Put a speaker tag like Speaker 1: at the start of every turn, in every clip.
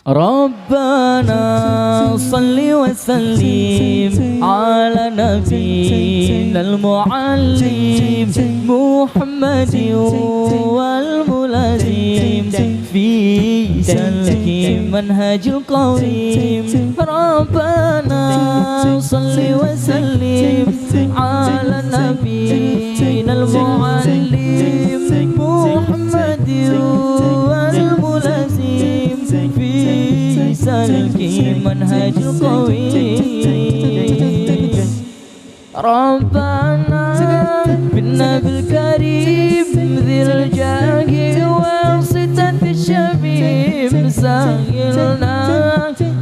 Speaker 1: ربنا صل وسلم على نبينا المعلم محمد والملازم في سلك منهج القويم. ربنا صل وسلم على نبينا المعلم محمد والملازم في سلك منهج القويم. ربنا بالنبي الكريم ذي الجاه وصفة الشميم سهلنا.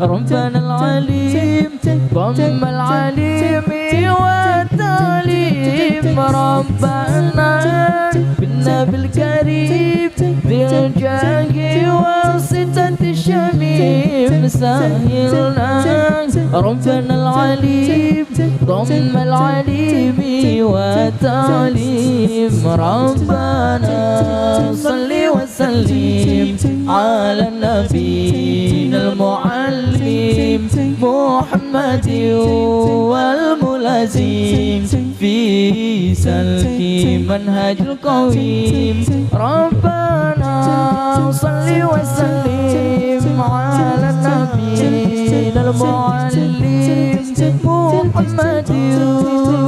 Speaker 1: ربنا العليم ضم العليم والتعليم. ربنا بالنبي الكريم ذي الجاه وصفة الشميم سهلنا. ربنا العليم ضم العليم والتعليم. ربنا صل وسلم على نبينا المعلم محمد والملازم في سلك منهج القويم. ربنا صل وسلم على نبينا المعلم محمد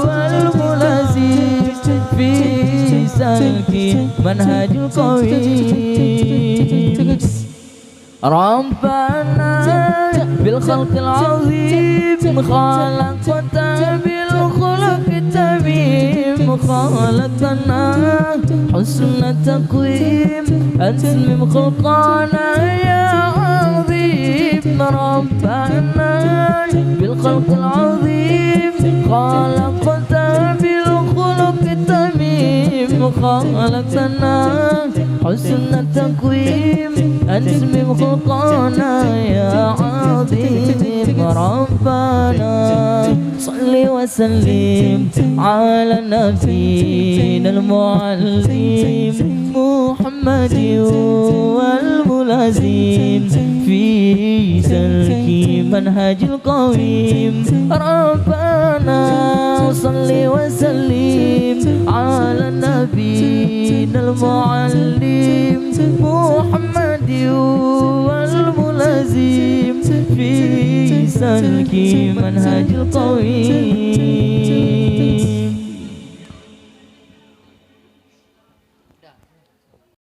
Speaker 1: والملازم في سلك منهج القويم. ربنا بالخلق العظيم خلقت بالخلق التميم. خلقنا حسن التقويم أتمم خلقنا يا عظيم. ربنا بالخلق العظيم خلقت بالخلق التميم. خلقنا حسن التقويم أتمم خلقنا يا عظيم. ربنا صل وسلم على نبينا المعلم محمد والملازم في سلك منهج القويم. ربنا صل وسلم على نبينا المعلم محمد والملازم في سلك منهج القويم.